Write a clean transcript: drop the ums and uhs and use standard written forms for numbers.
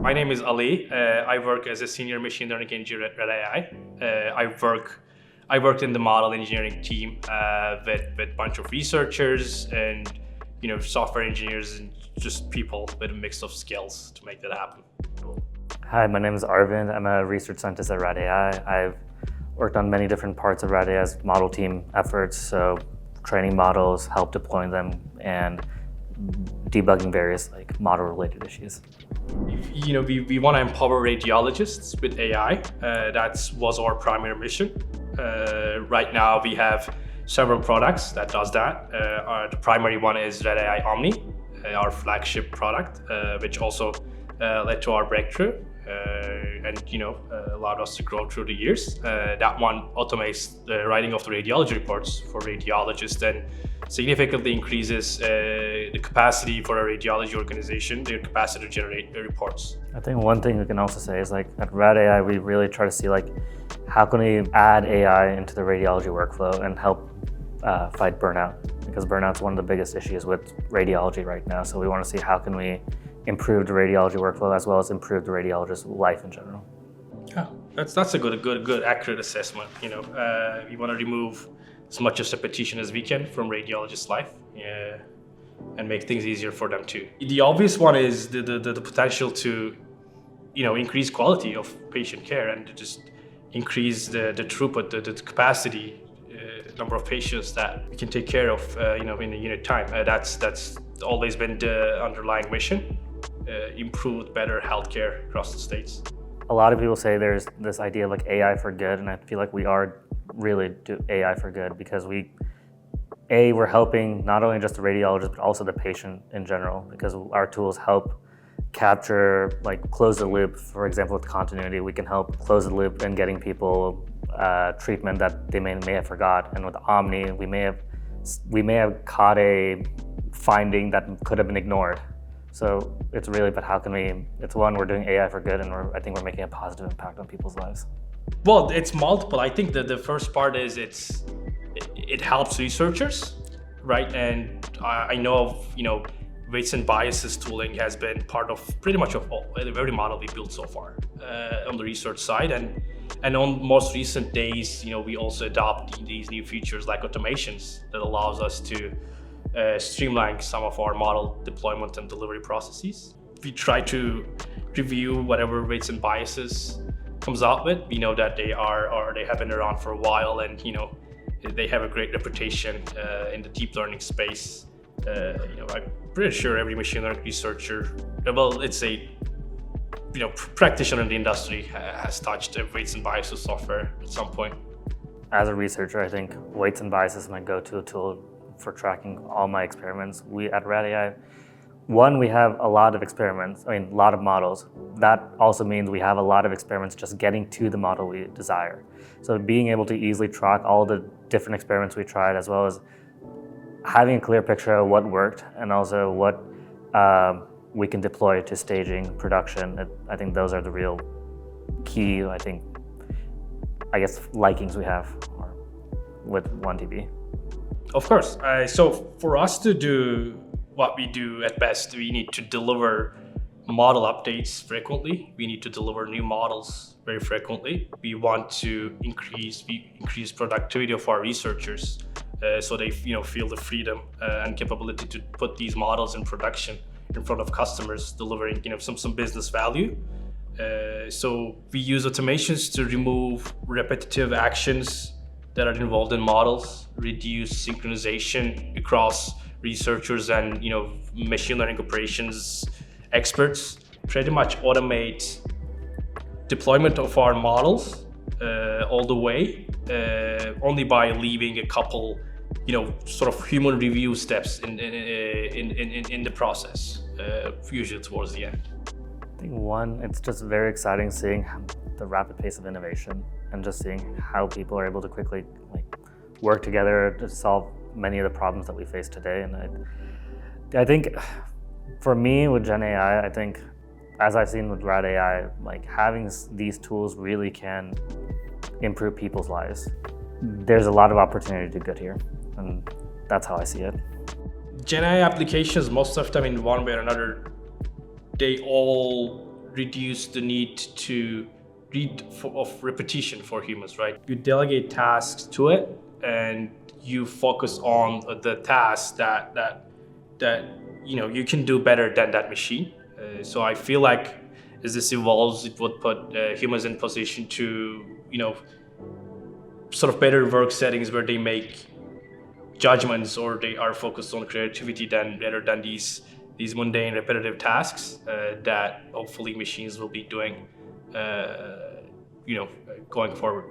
My name is Ali. I work as a senior machine learning engineer at Rad AI. I worked in the model engineering team with a bunch of researchers and software engineers and just people with a mix of skills to make that happen. Hi, my name is Aravind. I'm a research scientist at Rad AI. I've worked on many different parts of Rad AI's model team efforts, so training models, help deploying them, and debugging various model-related issues. We want to empower radiologists with AI. That was our primary mission. Right now, we have several products that does that. The primary one is Rad AI Omni, our flagship product, which also led to our breakthrough and allowed us to grow through the years. That one automates the writing of the radiology reports for radiologists and significantly increases the capacity for a radiology organization, their capacity to generate the reports. I think one thing we can also say is at Rad AI, we really try to see how can we add AI into the radiology workflow and help fight burnout, because burnout's one of the biggest issues with radiology right now. So we want to see how can we improve the radiology workflow as well as improve the radiologist's life in general. Yeah, that's a good accurate assessment. We want to remove as much as repetition as we can from radiologist's life, and make things easier for them too. The obvious one is the potential to increase quality of patient care and to just increase the throughput, the capacity, number of patients that we can take care of in a unit time. That's always been the underlying mission. Improved, better healthcare across the states. A lot of people say there's this idea of AI for good, and I feel like we are really do AI for good because we're helping not only just the radiologist but also the patient in general, because our tools help capture, close the loop. For example, with continuity, we can help close the loop in getting people treatment that they may have forgot. And with Omni, we may have caught a finding that could have been ignored. So it's really about how can we're doing AI for good, and I think we're making a positive impact on people's lives. Well, it's multiple. I think that the first part is it helps researchers, right? And I know weights and biases tooling has been part of pretty much of every model we built so far on the research side, and on most recent days, we also adopt these new features like automations that allows us to streamline some of our model deployment and delivery processes. We try to review whatever weights and biases comes out with. We know that they have been around for a while, and they have a great reputation in the deep learning space. I'm pretty sure every machine learning researcher, practitioner in the industry has touched weights and biases software at some point. As a researcher, I think weights and biases is my go-to tool for tracking all my experiments. We at Rad AI, we have a lot of experiments, a lot of models. That also means we have a lot of experiments just getting to the model we desire. So being able to easily track all the different experiments we tried, as well as having a clear picture of what worked and also what we can deploy to staging, production. I think those are the real key, likings we have with 1TB. Of course. So for us to do what we do at best, we need to deliver model updates frequently. We need to deliver new models very frequently. We want to increase productivity of our researchers, so they feel the freedom and capability to put these models in production in front of customers, delivering some business value. So we use automations to remove repetitive actions that are involved in models, reduce synchronization across researchers and machine learning operations experts, pretty much automate deployment of our models all the way, only by leaving a couple sort of human review steps in the process, usually towards the end. I think it's just very exciting seeing the rapid pace of innovation and just seeing how people are able to quickly work together to solve many of the problems that we face today. And I think for me with Gen AI, I think as I've seen with Rad AI, having these tools really can improve people's lives. There's a lot of opportunity to do good here, and that's how I see it. Gen AI applications, most of them in one way or another, they all reduce the need to of repetition for humans, right? You delegate tasks to it, and you focus on the tasks that you can do better than that machine. So I feel like as this evolves, it would put humans in position to sort of better work settings where they make judgments or they are focused on creativity rather than these mundane repetitive tasks that hopefully machines will be doing going forward.